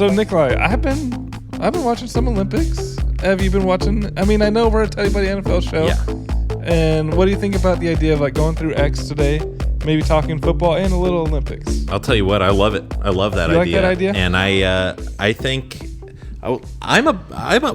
So Nikolai, I've been watching some Olympics. Have you been watching? I mean, I know we're a Tell You About the NFL show. Yeah. And what do you think about the idea of like going through X today, maybe talking football and a little Olympics? I'll tell you what, I love it. I love that You idea. like that idea? And I think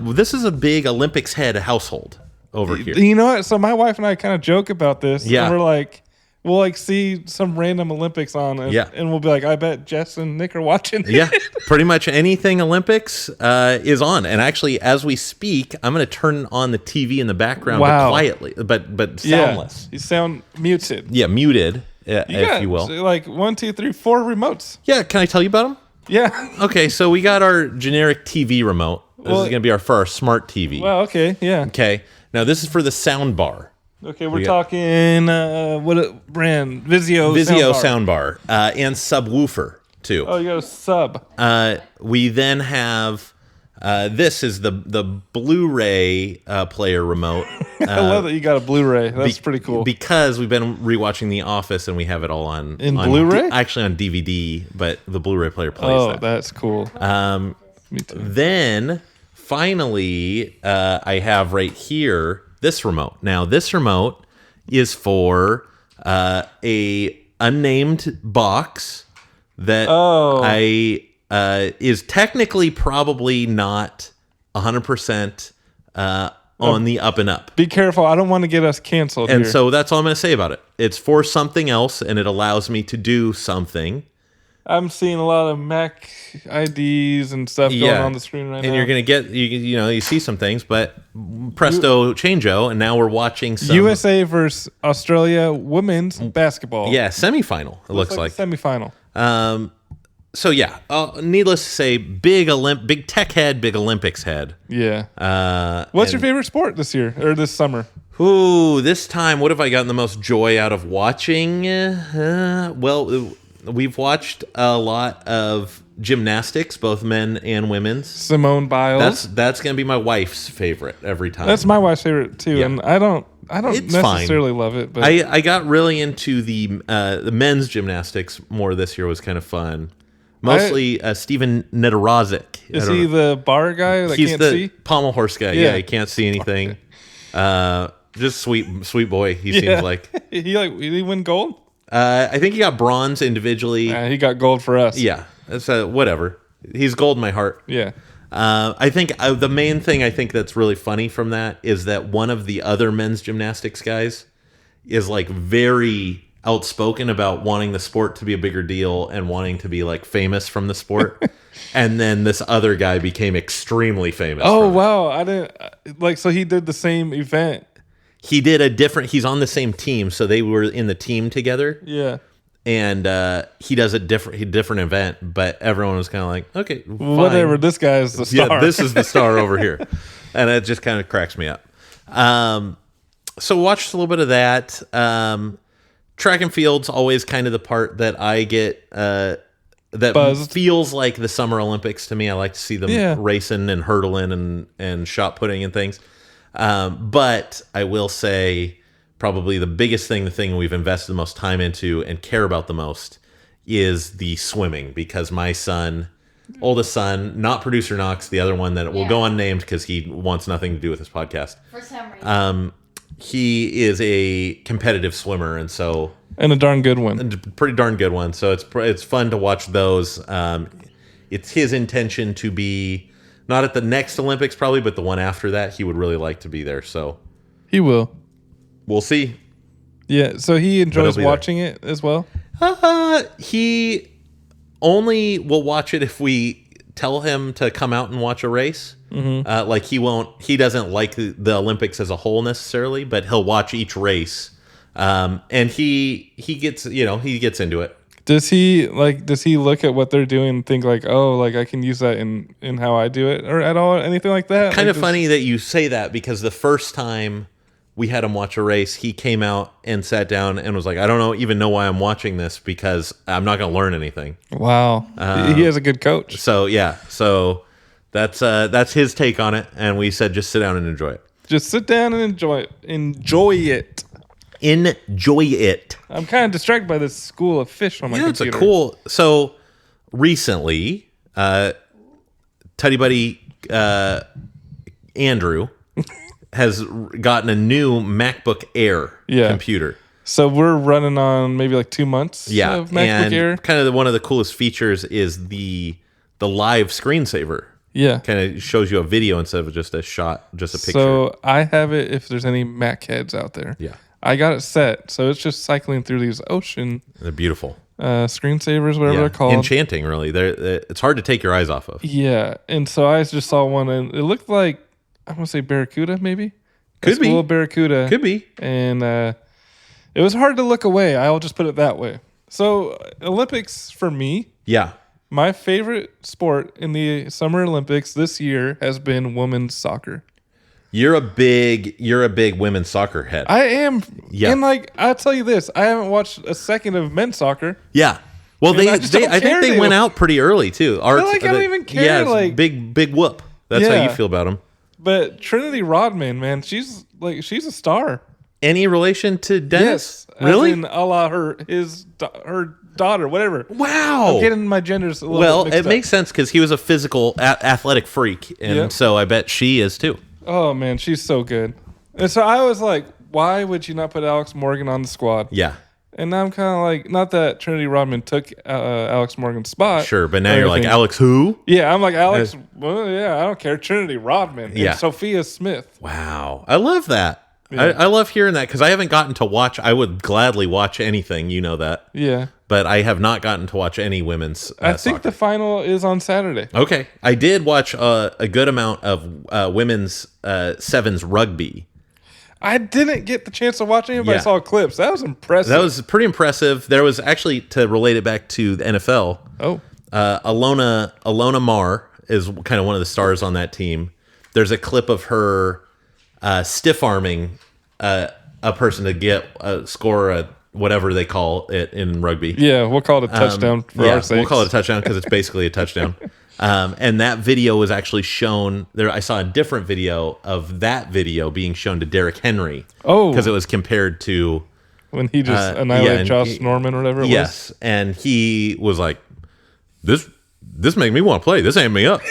this is a big Olympics head household over here. You know what? So my wife and I kind of joke about this. Yeah. And we're like, we'll like see some random Olympics on, and, Yeah. and we'll be like, I bet Jess and Nick are watching. Yeah, pretty much anything Olympics is on. And actually, as we speak, I'm going to turn on the TV in the background, Wow. but quietly, but soundless. Yeah, you sound muted. Yeah, muted, if you will. Like 1, 2, 3, 4 remotes. Yeah, can I tell you about them? Yeah. Okay, so we got our generic TV remote. This is going to be for our smart TV. Well, okay. Yeah. Okay, now this is for the sound bar. Okay, we're talking what brand? Vizio Soundbar and subwoofer too. Oh, you got a sub. We then have this is the Blu-ray player remote. I love that you got a Blu-ray. That's pretty cool. Because we've been rewatching The Office and we have it all on Blu-ray. Actually on DVD, but the Blu-ray player plays Oh, that. that's cool. Me too. Then finally, I have right here this remote. Now this remote is for a unnamed box that is technically probably not 100% on the up and up. Be careful. I don't want to get us canceled And here. so that's all I'm going to say about it. It's for something else, and it allows me to do something. I'm seeing a lot of Mac IDs and stuff going on the screen right now. And you're going to get, you see some things, but presto changeo, and now we're watching some... USA versus Australia women's basketball. Yeah, semifinal, it looks like. Semifinal. So yeah, needless to say, big tech head, big Olympics head. Yeah. What's your favorite sport this year or this summer? Ooh, this time, what have I gotten the most joy out of watching? Well, we've watched a lot of gymnastics, both men and women's. Simone Biles. That's gonna be my wife's favorite every time. That's my wife's favorite too, Yeah. and I don't It's necessarily love it, but I got really into the men's gymnastics more this year. Was kind of fun. Mostly Steven Nedorozic. Is he the bar guy that He's can't the see? pommel horse guy. Yeah. Yeah, he can't see anything. Just sweet boy. He seems like. Did he win gold? I think he got bronze individually. He got gold for us. Yeah, it's whatever. He's gold in my heart. Yeah. I think the main thing I think that's really funny from that is that one of the other men's gymnastics guys is like very outspoken about wanting the sport to be a bigger deal and wanting to be like famous from the sport. And then this other guy became extremely famous. Oh from it. wow! I didn't so he did the same event. He did he's on the same team, so they were in the team together. Yeah. And he does a different event, but everyone was kind of like, okay, fine. Whatever. This guy's the star. Yeah, this is the star over here, and it just kind of cracks me up. So watched a little bit of that. Track and field's always kind of the part that I get that Buzzed. feels like the Summer Olympics to me. I like to see them racing and hurdling and shot putting and things. But I will say probably the thing we've invested the most time into and care about the most is the swimming, because my oldest son, not producer Knox, the other one that will go unnamed because he wants nothing to do with this podcast. For some reason. He is a competitive swimmer, and so And a darn good one. pretty darn good one. So it's fun to watch those. It's his intention to be not at the next Olympics probably, but the one after that. He would really like to be there. So He will. we'll see. Yeah. So he enjoys be watching it as well. He only will watch it if we tell him to come out and watch a race. Mm-hmm. Like he doesn't like the Olympics as a whole necessarily, but he'll watch each race. And he gets into it. Does he look at what they're doing and think like, oh, like I can use that in how I do it, or at all, anything like that? Kind like of funny that you say that, because the first time we had him watch a race, he came out and sat down and was like, I don't even know why I'm watching this, because I'm not going to learn anything. Wow. He has a good coach. So yeah, that's his take on it, and we said just sit down and enjoy it. Just sit down and enjoy it. Enjoy it. Enjoy it. I'm kind of distracted by this school of fish on my computer. It's a cool. So recently, Tutty Buddy Andrew has gotten a new MacBook Air computer. So we're running on maybe like 2 months. Yeah, of MacBook Air. Kind of one of the coolest features is the live screensaver. Yeah, kind of shows you a video instead of just a picture. So I have it. If there's any Mac heads out there, I got it set. So it's just cycling through these Ocean. They're beautiful. Screensavers, whatever they're called. Enchanting, really. It's hard to take your eyes off of. Yeah, and so I just saw one, and it looked like, I'm going to say Barracuda, maybe? Could be. Barracuda. Could be. And it was hard to look away. I'll just put it that way. So Olympics, for me, my favorite sport in the Summer Olympics this year has been women's soccer. You're a big women's soccer head. I am. Yeah. And I'll tell you this, I haven't watched a second of men's soccer. Yeah. Well, I think they went out pretty early too. I don't even care. Yeah, big whoop. That's how you feel about them. But Trinity Rodman, man, she's a star. Any relation to Dennis? Yes. Really? As in, a la her daughter, whatever. Wow. I'm getting my genders a little bit mixed up. Makes sense because he was a physical, athletic freak, and so I bet she is too. Oh man, she's so good. And so I was like, why would you not put Alex Morgan on the squad? Yeah. And now I'm kind of like, not that Trinity Rodman took Alex Morgan's spot. Sure, but now you're like, Alex who? Yeah, I'm like, Alex, well, yeah, I don't care. Trinity Rodman and Sophia Smith. Wow. I love that. Yeah. I love hearing that because I haven't gotten to watch. I would gladly watch anything. You know that. Yeah. But I have not gotten to watch any women's I think soccer. the final is on Saturday. Okay. I did watch a good amount of women's sevens rugby. I didn't get the chance to watch any, but I saw clips. That was impressive. That was pretty impressive. There was actually, to relate it back to the NFL, Alona Marr is kind of one of the stars on that team. There's a clip of her stiff-arming a person to get score whatever they call it in rugby. Yeah, we'll call it a touchdown for our sakes. We'll call it a touchdown because it's basically a touchdown. And that video was actually shown there. I saw a different video of that video being shown to Derrick Henry. Oh, because it was compared to when he just annihilated Josh Norman or whatever it was. Yes, and he was like, This made me want to play. This amped me up.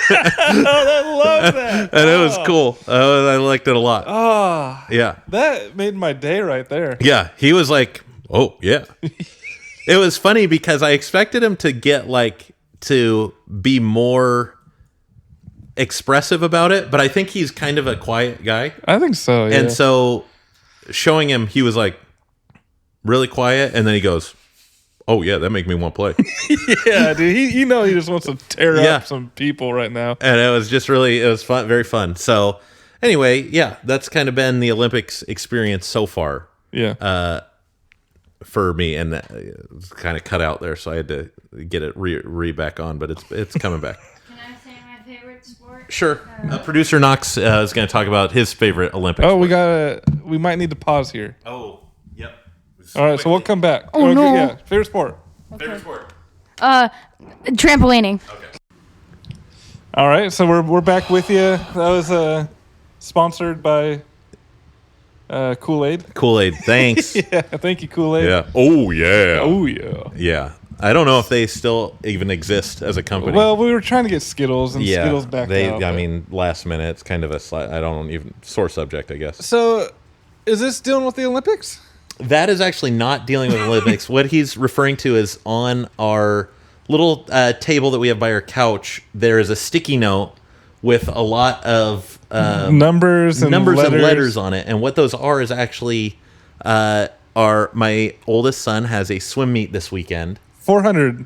I love that. And it was cool. I liked it a lot. Oh, yeah. That made my day right there. Yeah. He was like, oh, yeah. It was funny because I expected him to get to be more expressive about it, but I think he's kind of a quiet guy. I think so, yeah. And so showing him, he was like really quiet, and then he goes, oh, yeah, that make me want to play. Yeah, dude. He just wants to tear up some people right now. And it was just it was fun, very fun. So anyway, yeah, that's kind of been the Olympics experience so far. Yeah. For me, and it's kind of cut out there, so I had to get it re back on, but it's coming back. Can I say my favorite sport? Sure. Producer Knox is going to talk about his favorite Olympic sport. We might need to pause here. Oh, yep. All right, so we'll come back. Oh, no. Yeah, favorite sport. Okay. Favorite sport. Trampolining. Okay. All right, so we're back with you. That was sponsored by Kool-Aid. Kool-Aid, thanks. Yeah, thank you, Kool-Aid. Yeah. Oh, yeah. Oh, yeah. Yeah. I don't know if they still even exist as a company. Well, we were trying to get Skittles, and Skittles backed out. I mean, last minute, it's kind of I don't even, sore subject, I guess. So, is this dealing with the Olympics? That is actually not dealing with Olympics. What he's referring to is on our little table that we have by our couch, there is a sticky note with a lot of numbers and letters on it. And what those are is actually my oldest son has a swim meet this weekend. 400.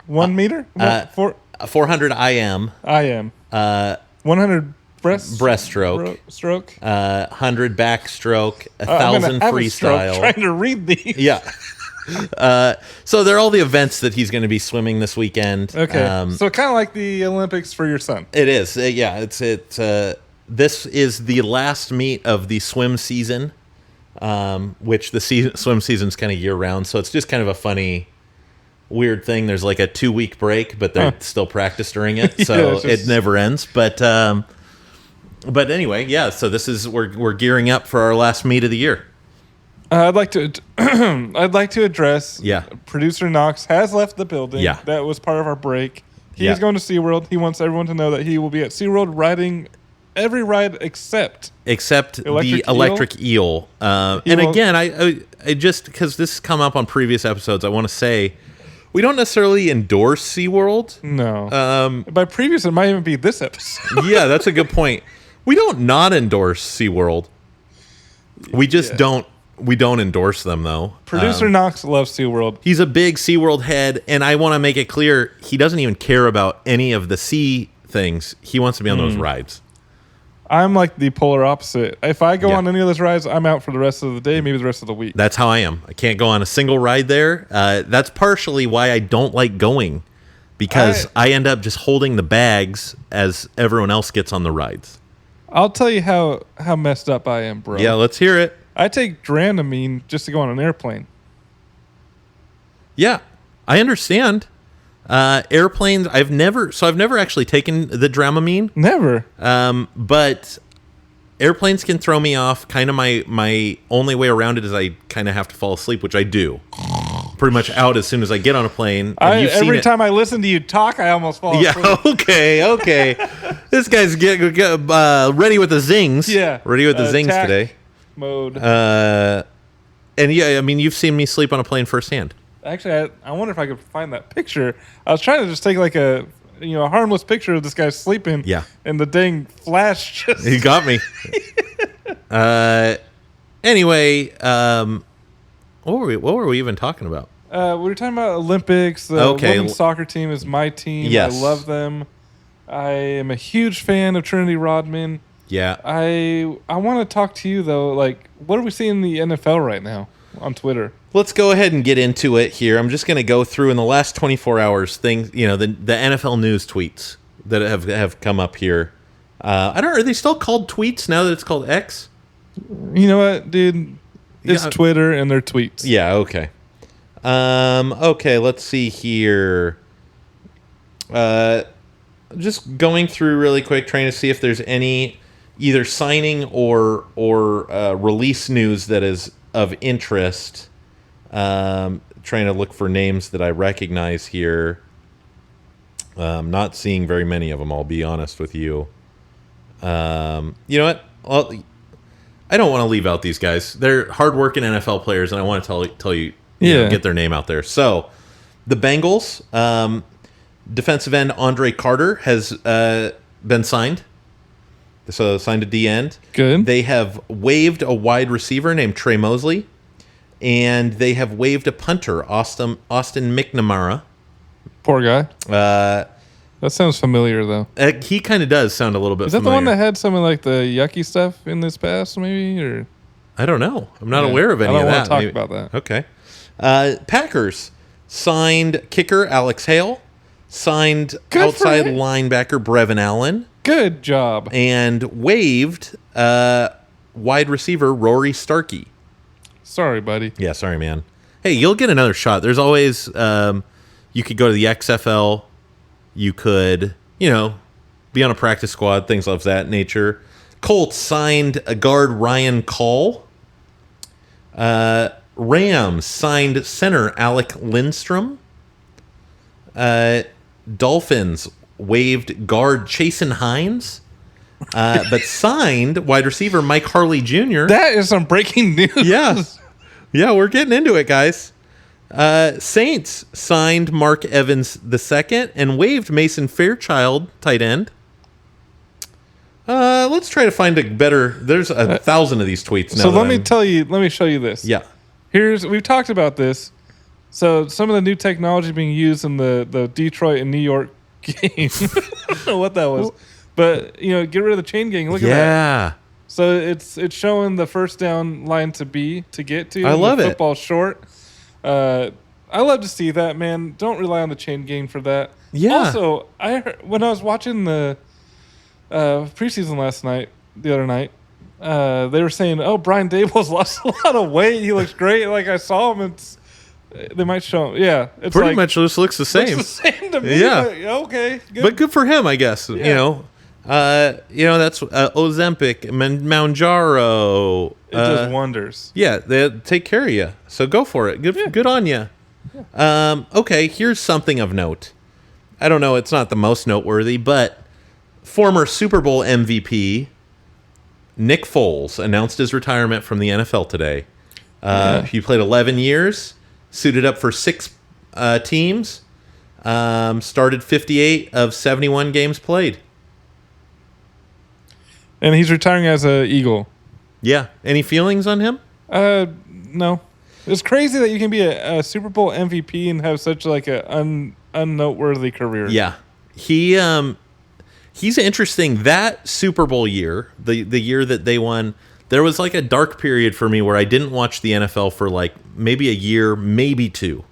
1 meter? 400 IM. 100 breaststroke. Stroke. 100 backstroke. 1,000 freestyle. Trying to read these. Yeah. So they're all the events that he's going to be swimming this weekend. Okay. So kind of like the Olympics for your son. It is. Yeah. This is the last meet of the swim season, which the swim season's kind of year round. So it's just kind of a funny, weird thing. There's like a 2-week break, but they're still practice during it. So it never ends. But anyway, yeah. So this is we're gearing up for our last meet of the year. I'd like to address. Yeah. Producer Knox has left the building. Yeah. That was part of our break. He's going to SeaWorld. He wants everyone to know that he will be at SeaWorld riding every ride except the electric eel. And again, I just, because this has come up on previous episodes, I want to say we don't necessarily endorse SeaWorld. No. By previous, it might even be this episode. Yeah, that's a good point. We don't not endorse SeaWorld. We just don't. We don't endorse them, though. Producer Knox loves SeaWorld. He's a big SeaWorld head, and I want to make it clear he doesn't even care about any of the sea things. He wants to be on those rides. I'm like the polar opposite. If I go on any of those rides, I'm out for the rest of the day, maybe the rest of the week. That's how I am. I can't go on a single ride there. That's partially why I don't like going, because I end up just holding the bags as everyone else gets on the rides. I'll tell you how messed up I am, bro. Yeah, let's hear it. I take Dramamine just to go on an airplane. Yeah, I understand. Airplanes, I've never actually taken the Dramamine. Never. But airplanes can throw me off. Kind of my only way around it is I kind of have to fall asleep, which I do. Pretty much out as soon as I get on a plane. Every time I listen to you talk, I almost fall asleep. Yeah, okay. This guy's get ready with the zings. Yeah. Ready with the zings today. Mode. And yeah, I mean, you've seen me sleep on a plane firsthand. Actually, I wonder if I could find that picture. I was trying to just take like a harmless picture of this guy sleeping. Yeah. And the dang flash just... He got me. Anyway, what were we even talking about? We were talking about Olympics. The women's soccer team is my team. Yes. I love them. I am a huge fan of Trinity Rodman. Yeah. I want to talk to you, though. Like, what are we seeing in the NFL right now on Twitter? Let's go ahead and get into it here. I'm just going to go through in the last 24 hours things, the NFL news tweets that have come up here. Are they still called tweets now that it's called X? You know what, dude? It's Twitter and their tweets. Yeah, okay. Okay, let's see here. Just going through really quick, trying to see if there's any either signing or release news that is of interest. Trying to look for names that I recognize here. Not seeing very many of them, I'll be honest with you. You know what? I don't want to leave out these guys. They're hardworking NFL players, and I want to tell you, get their name out there. So, the Bengals, defensive end Andre Carter has been signed. So, signed a D-end. Good. They have waived a wide receiver named Trey Mosley, and they have waived a punter, Austin McNamara. Poor guy. That sounds familiar, though. He kind of does sound a little bit familiar. Is that the one that had some of like the yucky stuff in this past, maybe? Or I don't know. I'm not aware of any of that. I don't want to talk about that. Okay. Packers signed kicker Alex Hale, signed outside linebacker Brevin Allen. Good job. And waived wide receiver Rory Starkey. Sorry, buddy. Yeah, sorry, man. Hey, you'll get another shot. There's always you could go to the XFL. You could, be on a practice squad, things of that nature. Colts signed a guard Ryan Call. Rams signed center Alec Lindstrom. Dolphins waived guard Chasen Hines, but signed wide receiver Mike Harley Jr. That is some breaking news. Yeah, we're getting into it, guys. Saints signed Mark Evans II and waived Mason Fairchild, tight end. Let's try to find a better... There's 1,000 of these tweets now. So let me show you this. Yeah. We've talked about this. So some of the new technology being used in the Detroit and New York game. I don't know what that was. But, get rid of the chain gang. Look at that. Yeah. So it's showing the first down line to get to. I love it. Football short. I love to see that, man. Don't rely on the chain gang for that. Yeah. Also, I heard, when I was watching the preseason the other night, they were saying, "Oh, Brian Daboll's lost a lot of weight. He looks great." Like I saw him. They might show him. Yeah, it's pretty much just looks the same. Looks the same to me. Yeah. Okay. Good. But good for him, I guess. Yeah. That's Ozempic, Mounjaro. It does wonders. Yeah, they take care of you. So go for it. Good on you. Yeah. Okay, here's something of note. I don't know, it's not the most noteworthy, but former Super Bowl MVP Nick Foles announced his retirement from the NFL today. He played 11 years, suited up for 6 teams, started 58 of 71 games played. And he's retiring as an Eagle. Yeah. Any feelings on him? No. It's crazy that you can be a Super Bowl MVP and have such like a unnoteworthy career. Yeah. He's interesting. That Super Bowl year, the year that they won, there was like a dark period for me where I didn't watch the NFL for like maybe a year, maybe 2.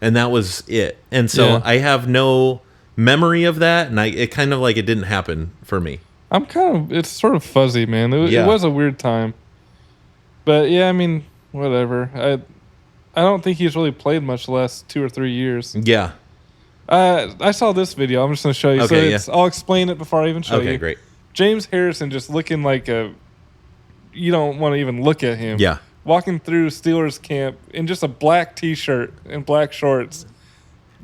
And that was it. And so I have no memory of that, and it kind of like it didn't happen for me. It's sort of fuzzy, man. It was a weird time. But yeah, I mean, whatever. I don't think he's really played much the last 2 or 3 years. Yeah. I saw this video. I'm just going to show you. Okay, I'll explain it before I even show you. Okay, great. James Harrison just looking like you don't want to even look at him. Yeah. Walking through Steelers camp in just a black T-shirt and black shorts.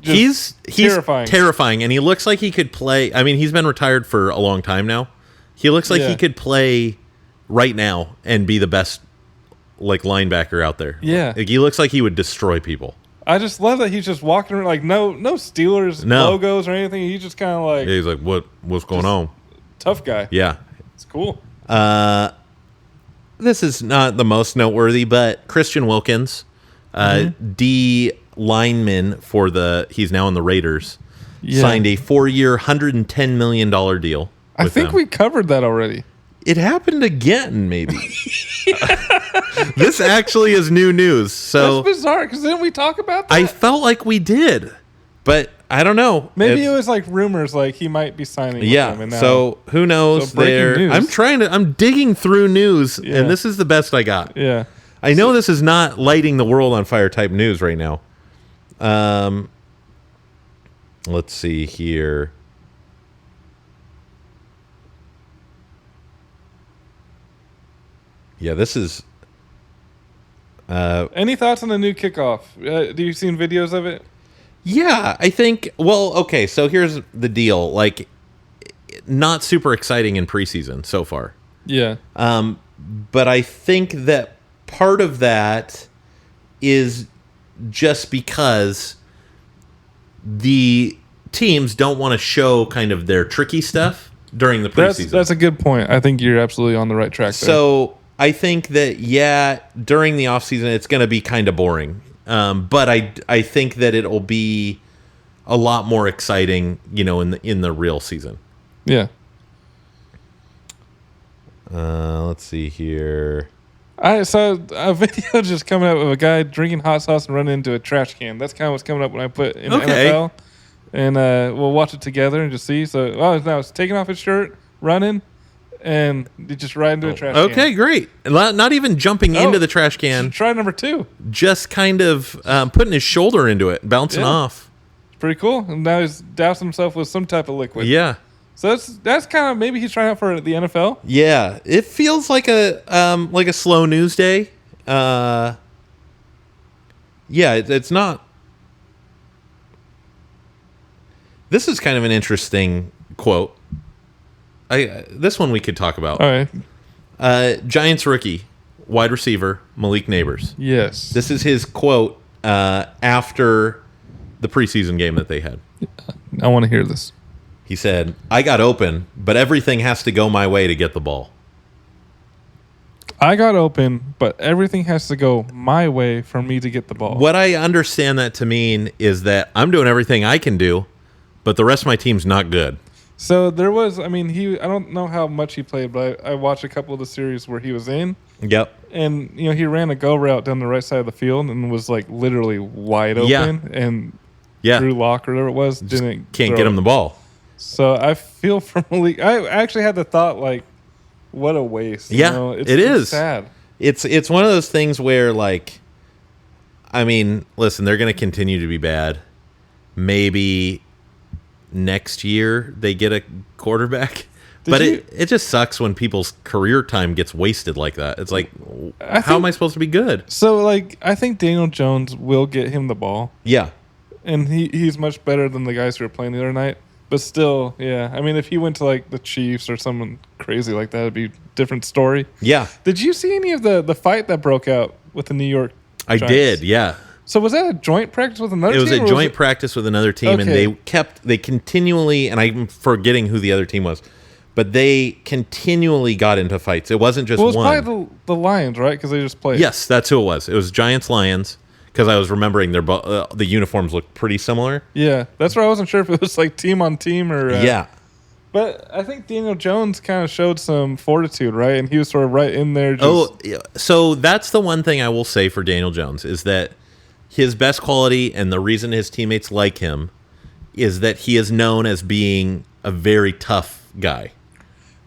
He's terrifying, and he looks like he could play. I mean, he's been retired for a long time now. He looks like he could play right now and be the best like linebacker out there. Yeah. Like, he looks like he would destroy people. I just love that he's just walking around like no Steelers logos or anything. He's just kind of like he's like what's going on? Tough guy. Yeah. It's cool. This is not the most noteworthy, but Christian Wilkins, D lineman for he's now in the Raiders, signed a 4-year, $110 million deal. I think we covered that already. It happened again, maybe. This actually is new news. So that's bizarre, because didn't we talk about that? I felt like we did, but I don't know. Maybe it was like rumors, like he might be signing with them. And now, so who knows? So news. I'm digging through news, and this is the best I got. Yeah. I know this is not lighting the world on fire type news right now. Let's see here. Yeah, this is... Any thoughts on the new kickoff? Do you seen videos of it? Yeah, I think... Well, okay, so here's the deal. Like, not super exciting in preseason so far. Yeah. But I think that part of that is just because the teams don't want to show kind of their tricky stuff during the preseason. That's a good point. I think you're absolutely on the right track there. So I think that, during the offseason, it's going to be kind of boring. But I think that it'll be a lot more exciting, in the real season. Yeah. Let's see here. I saw a video just coming up of a guy drinking hot sauce and running into a trash can. That's kind of what's coming up when I put in the NFL. And we'll watch it together and just see. So, now it's taking off his shirt, running, and just right into a trash can. Okay, great. Not even jumping into the trash can. Try number 2. Just kind of putting his shoulder into it, bouncing off. It's pretty cool. And now he's doused himself with some type of liquid. Yeah. So that's kind of, maybe he's trying out for the NFL. Yeah, it feels like a slow news day. Yeah, it's not. This is kind of an interesting quote. This one we could talk about. All right. Giants rookie, wide receiver, Malik Neighbors. Yes. This is his quote after the preseason game that they had. I want to hear this. He said, "I got open, but everything has to go my way to get the ball." I got open, but everything has to go my way for me to get the ball. What I understand that to mean is that I'm doing everything I can do, but the rest of my team's not good. So there was, I don't know how much he played, but I watched a couple of the series where he was in. Yep. And, he ran a go route down the right side of the field and was like literally wide open. And Drew Lock or whatever it was can't get him the ball. So I feel for Malik. I actually had the thought, like, what a waste. Yeah, it's sad. It's one of those things where, like, listen, they're going to continue to be bad. Maybe next year they get a quarterback. It just sucks when people's career time gets wasted like that. It's like, how am I supposed to be good? So, like, I think Daniel Jones will get him the ball. Yeah. and he's much better than the guys who were playing the other night. But still, yeah. I mean, if he went to like the Chiefs or someone crazy like that, it'd be a different story. Yeah. Did you see any of the fight that broke out with the New York Giants? I did, yeah. So was that a joint practice with another team? It was a joint practice with another team, and they continually, and I'm forgetting who the other team was, but they continually got into fights. It wasn't just one. Well, it was probably the Lions, right? Because they just played. Yes, that's who it was. It was Giants-Lions, because I was remembering the uniforms looked pretty similar. Yeah, that's where I wasn't sure if it was like team on team or... yeah. But I think Daniel Jones kind of showed some fortitude, right? And he was sort of right in there. So that's the one thing I will say for Daniel Jones is that his best quality and the reason his teammates like him is that he is known as being a very tough guy.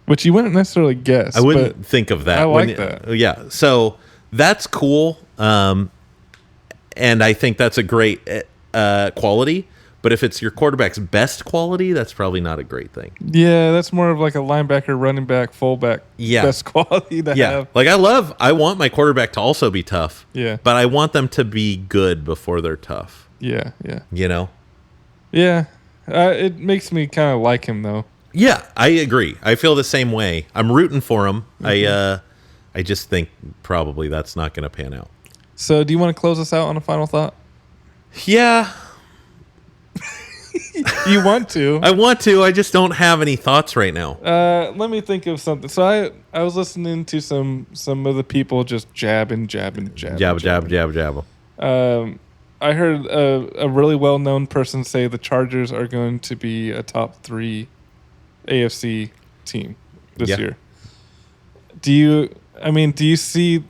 Which you wouldn't necessarily guess. I wouldn't think of that. I like that. Yeah. So that's cool. And I think that's a great quality. But if it's your quarterback's best quality, that's probably not a great thing. Yeah, that's more of like a linebacker, running back, fullback best quality to have. Like I want my quarterback to also be tough. Yeah. But I want them to be good before they're tough. Yeah. You know? Yeah. It makes me kind of like him, though. Yeah, I agree. I feel the same way. I'm rooting for him. Mm-hmm. I just think probably that's not going to pan out. So do you want to close us out on a final thought? Yeah. You want to? I want to. I just don't have any thoughts right now. Let me think of something. So I was listening to some of the people just jabbing. Jab. I heard a really well-known person say the Chargers are going to be a top 3 AFC team this year. Do you see?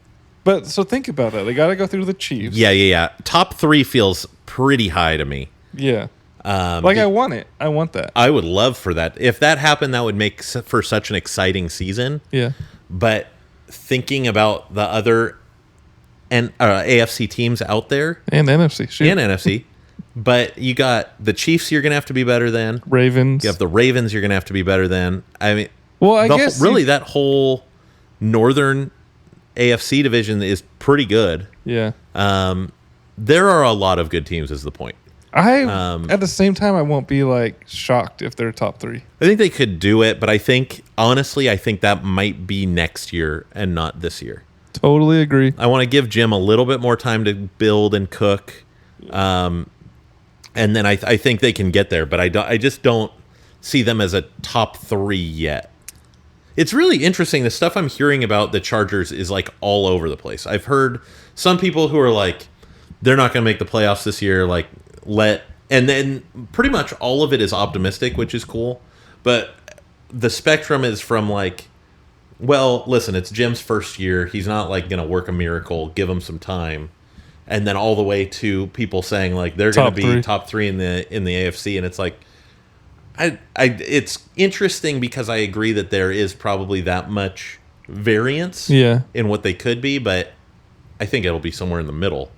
But so think about that. They got to go through the Chiefs. Yeah. Top 3 feels pretty high to me. Yeah. I want it. I want that. I would love for that. If that happened, that would make for such an exciting season. Yeah. But thinking about the other AFC teams out there. And NFC. Shoot. And NFC. But you got the Chiefs you're going to have to be better than. Ravens. You have the Ravens you're going to have to be better than. I mean, well, I guess that whole northern AFC division is pretty good. Yeah. There are a lot of good teams is the point. At the same time, I won't be like shocked if they're top 3. I think they could do it, but I think that might be next year and not this year. Totally agree. I want to give Jim a little bit more time to build and cook, and then I think they can get there. But I just don't see them as a top 3 yet. It's really interesting. The stuff I'm hearing about the Chargers is like all over the place. I've heard some people who are like, they're not going to make the playoffs this year. And then pretty much all of it is optimistic, which is cool. But the spectrum is from like, well, listen, it's Jim's first year. He's not like going to work a miracle. Give him some time. And then all the way to people saying like they're going to be top 3 in the AFC. And it's like, it's interesting because I agree that there is probably that much variance in what they could be, but I think it'll be somewhere in the middle.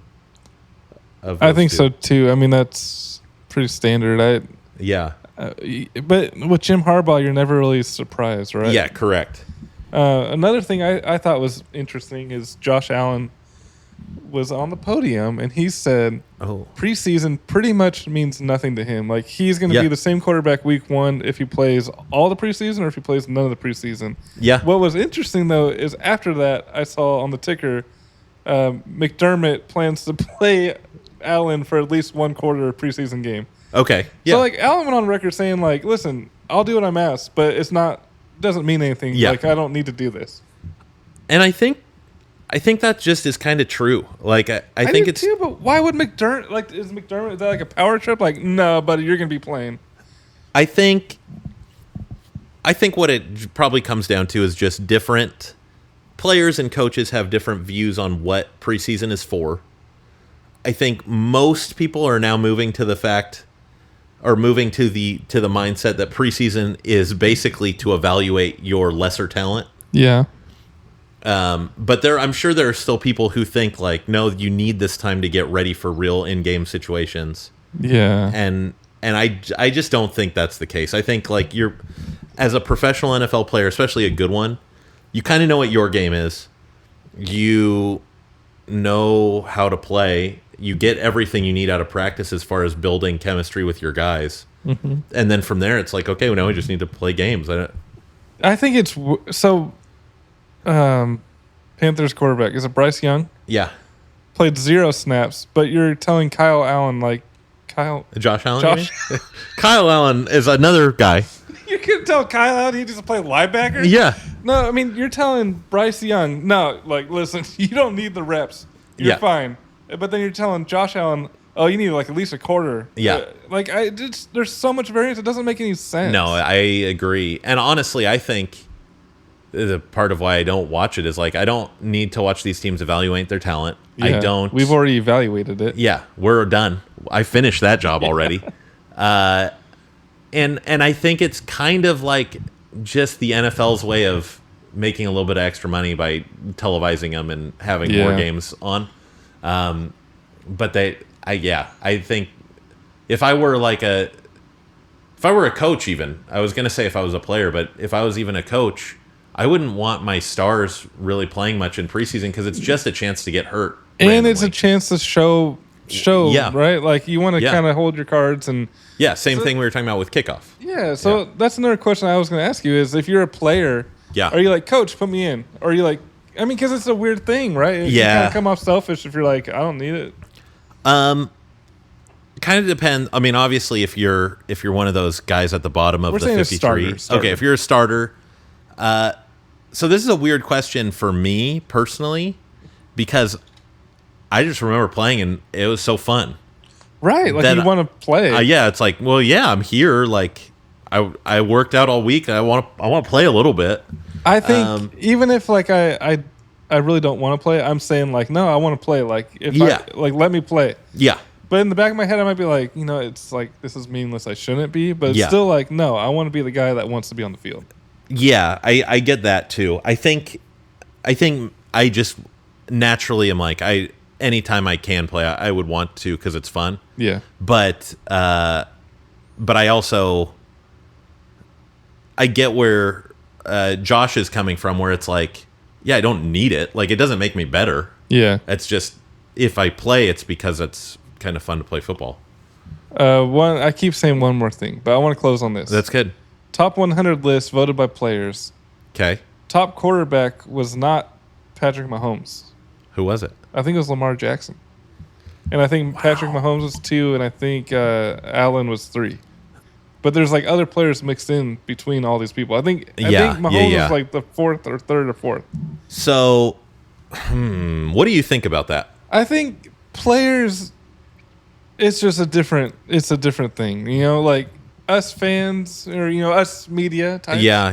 I think so too. I mean, that's pretty standard. But with Jim Harbaugh, you're never really surprised, right? Yeah, correct. Another thing I thought was interesting is Josh Allen was on the podium and he said preseason pretty much means nothing to him. Like he's going to be the same quarterback week 1 if he plays all the preseason or if he plays none of the preseason. Yeah. What was interesting though is after that I saw on the ticker McDermott plans to play Allen for at least 1 quarter of preseason game. Okay. Yeah. So like Allen went on record saying like, listen, I'll do what I'm asked, but doesn't mean anything. Yeah. Like I don't need to do this. And I think that just is kind of true. Like I think it's too, but why would McDermott is that like a power trip? Like, no, buddy, you're gonna be playing. I think what it probably comes down to is just different players and coaches have different views on what preseason is for. I think most people are now moving to the mindset that preseason is basically to evaluate your lesser talent. Yeah. But I'm sure there are still people who think like, no, you need this time to get ready for real in-game situations. Yeah. And I just don't think that's the case. I think like as a professional NFL player, especially a good one, you kind of know what your game is. You know how to play, you get everything you need out of practice as far as building chemistry with your guys. Mm-hmm. And then from there, it's like, okay, well, now we just need to play games. I think it's so. Panthers quarterback, is it Bryce Young? Yeah. Played 0 snaps, but you're telling Kyle Allen, Josh Allen? Kyle Allen is another guy. You can tell Kyle Allen he needs to play linebacker? Yeah. No, I mean, you're telling Bryce Young, no, listen, you don't need the reps. You're fine. But then you're telling Josh Allen, oh, you need at least a quarter. Yeah. There's so much variance, it doesn't make any sense. No, I agree. And honestly, I think the part of why I don't watch it is I don't need to watch these teams evaluate their talent. Yeah, I don't. We've already evaluated it. Yeah, we're done. I finished that job already. And I think it's kind of just the NFL's way of making a little bit of extra money by televising them and having more games on. But I think if I were a coach, even, I was going to say if I was a player, but if I was even a coach, I wouldn't want my stars really playing much in preseason because it's just a chance to get hurt. Randomly. And it's a chance to show, right? You want to kind of hold your cards and... Yeah, same thing we were talking about with kickoff. Yeah, so that's another question I was going to ask you is if you're a player, are you Coach, put me in? Or are you because it's a weird thing, right? You kind of come off selfish if you're I don't need it. Kind of depends. I mean, obviously, if you're one of those guys at the bottom of the 53. Starter. Okay, if you're a starter... So this is a weird question for me personally because I just remember playing and it was so fun. Right, you want to play. Yeah, it's I'm here. I worked out all week. And I want to play a little bit. I think even if I really don't want to play, I'm saying no, I want to play. Let me play. Yeah. But in the back of my head, I might be it's this is meaningless. I shouldn't be. But it's still no, I want to be the guy that wants to be on the field. Yeah, I get that too. I think I just naturally am anytime I can play, I would want to because it's fun. Yeah. But I also I get where Josh is coming from, where it's I don't need it. It doesn't make me better. Yeah. It's just if I play, it's because it's kind of fun to play football. I keep saying one more thing, but I want to close on this. That's good. Top 100 list voted by players. Okay. Top quarterback was not Patrick Mahomes. Who was it? I think it was Lamar Jackson. And I think Patrick Mahomes was 2, and I think Allen was 3. But there's other players mixed in between all these people. I think Mahomes was the 4th or 3rd or 4th. So, what do you think about that? I think players, it's just a different thing. Us fans or us media types. Yeah.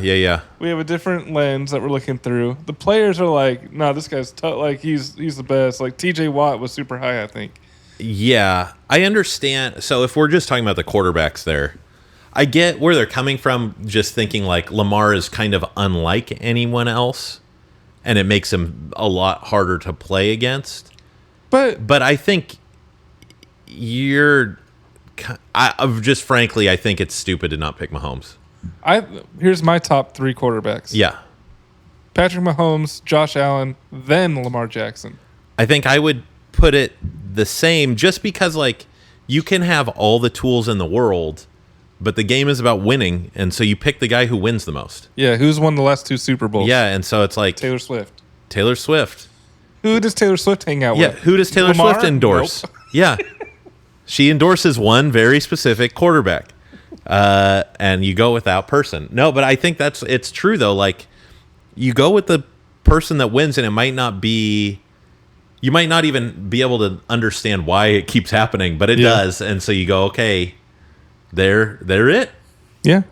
We have a different lens that we're looking through. The players are nah, this guy's he's the best. TJ Watt was super high, I think. Yeah, I understand. So if we're just talking about the quarterbacks there, I get where they're coming from, just thinking Lamar is kind of unlike anyone else and it makes him a lot harder to play against. But I think frankly, I think it's stupid to not pick Mahomes. Here's my top 3 quarterbacks. Yeah. Patrick Mahomes, Josh Allen, then Lamar Jackson. I think I would put it the same just because you can have all the tools in the world, but the game is about winning, and so you pick the guy who wins the most. Yeah, who's won the last 2 Super Bowls? Yeah, and so it's Taylor Swift. Who does Taylor Swift hang out with? Yeah, who does Taylor Lamar? Swift endorse? Nope. Yeah. She endorses one very specific quarterback, and you go with that person. No, but I think it's true, though. You go with the person that wins, and it might not be... You might not even be able to understand why it keeps happening, but it does. And so you go, okay, they're it. Yeah.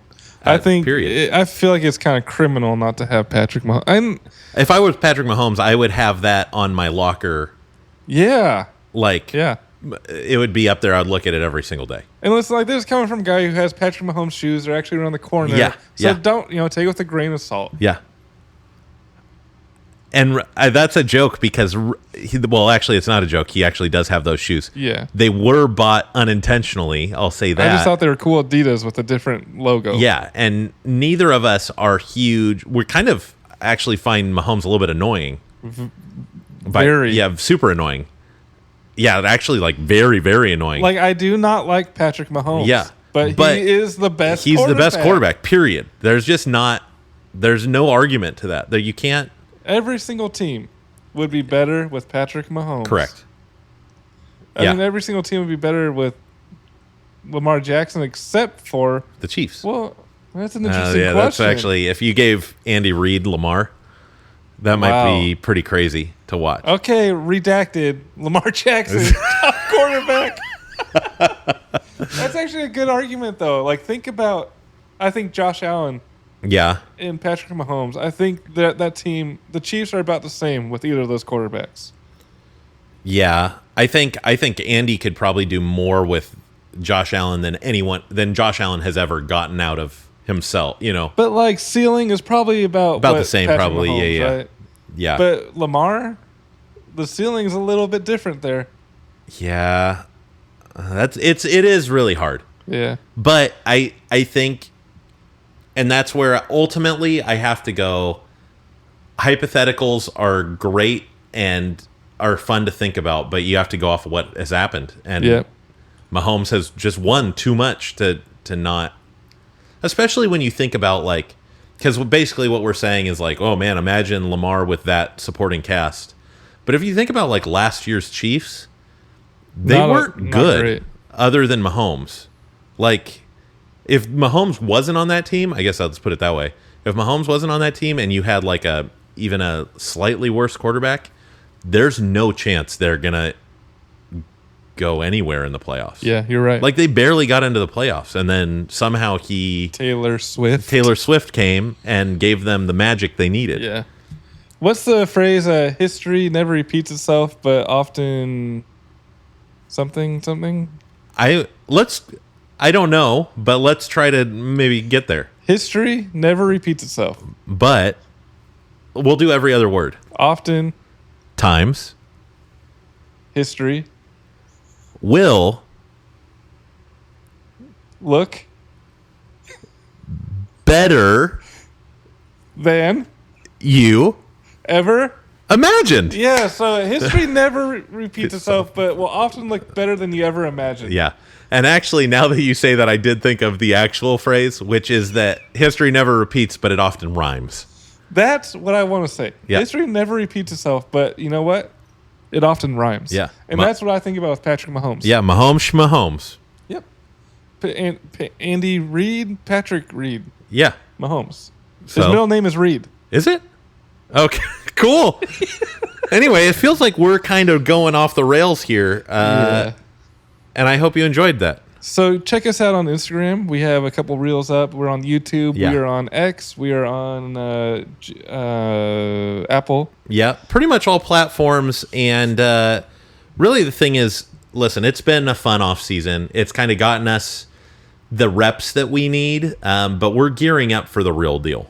I think... Period. I feel like it's kind of criminal not to have Patrick Mahomes. If I was Patrick Mahomes, I would have that on my locker. Yeah. Yeah. It would be up there. I'd look at it every single day. And listen, this is coming from a guy who has Patrick Mahomes shoes. They're actually around the corner. Yeah. So don't, take it with a grain of salt. Yeah. And that's a joke because, actually, it's not a joke. He actually does have those shoes. Yeah. They were bought unintentionally. I'll say that. I just thought they were cool Adidas with a different logo. Yeah. And neither of us are huge. We're kind of actually find Mahomes a little bit annoying. Very. Yeah, super annoying. Yeah, actually, like very, very annoying. Like, I do not like Patrick Mahomes. Yeah. But he is the best He's the best quarterback, period. There's no argument to that. That you can't. Every single team would be better with Patrick Mahomes. Correct. I mean, every single team would be better with Lamar Jackson except for the Chiefs. Well, that's an interesting question. That's actually, if you gave Andy Reid Lamar, that might be pretty crazy to watch. Okay, redacted. Lamar Jackson, top quarterback. That's actually a good argument, though. Like, I think Josh Allen. Yeah. And Patrick Mahomes. I think that team, the Chiefs are about the same with either of those quarterbacks. Yeah, I think Andy could probably do more with Josh Allen than Josh Allen has ever gotten out of himself, you know. But like ceiling is probably about the same, Patrick probably. Mahomes, right? Yeah. But Lamar, the ceiling is a little bit different there. Yeah, it is really hard. Yeah. But I think, and that's where ultimately I have to go. Hypotheticals are great and are fun to think about, but you have to go off of what has happened. And Mahomes has just won too much to not, especially when you think about, like, because basically what we're saying is like, oh man, imagine Lamar with that supporting cast. But if you think about like last year's Chiefs, they weren't good other than Mahomes. Like, if Mahomes wasn't on that team, I guess I'll just put it that way. If Mahomes wasn't on that team and you had like even a slightly worse quarterback, there's no chance they're going to go anywhere in the playoffs. Yeah, you're right. Like, they barely got into the playoffs, and then somehow Taylor Swift came and gave them the magic they needed. Yeah. What's the phrase, history never repeats itself, but often something? I don't know, but let's try to maybe get there. History never repeats itself. But we'll do every other word. Often. Times. History. Will. Look. Better. Than. You. Ever. Imagined. Yeah, so history never repeats itself, but will often look better than you ever imagined. Yeah. And actually, now that you say that, I did think of the actual phrase, which is that history never repeats, but it often rhymes. That's what I want to say. Yeah. History never repeats itself, but you know what? It often rhymes. Yeah. And that's what I think about with Patrick Mahomes. Yeah, Mahomes. Yep. Andy Reid, Patrick Reid. Yeah. Mahomes. His middle name is Reid. Is it? Okay, cool. Anyway, it feels like we're kind of going off the rails here. And I hope you enjoyed that. So check us out on Instagram. We have a couple reels up. We're on YouTube. Yeah. We are on X. We are on Apple. Yeah, pretty much all platforms. And really the thing is, listen, it's been a fun off season. It's kind of gotten us the reps that we need, but we're gearing up for the real deal.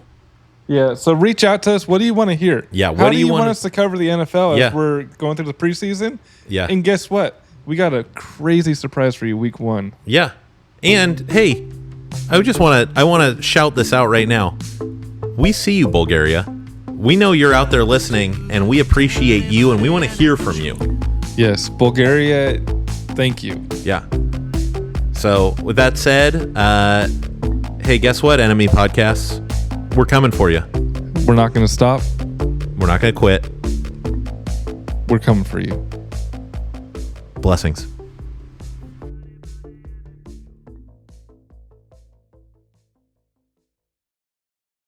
Yeah, so reach out to us. What do you want to hear? Yeah, How do you want us to cover the NFL as we're going through the preseason? Yeah. And guess what? We got a crazy surprise for you week 1. Yeah. And hey, I want to shout this out right now. We see you, Bulgaria. We know you're out there listening, and we appreciate you, and we want to hear from you. Yes, Bulgaria, thank you. Yeah. So with that said, hey, guess what, Enemy Podcasts? We're coming for you. We're not going to stop. We're not going to quit. We're coming for you. Blessings.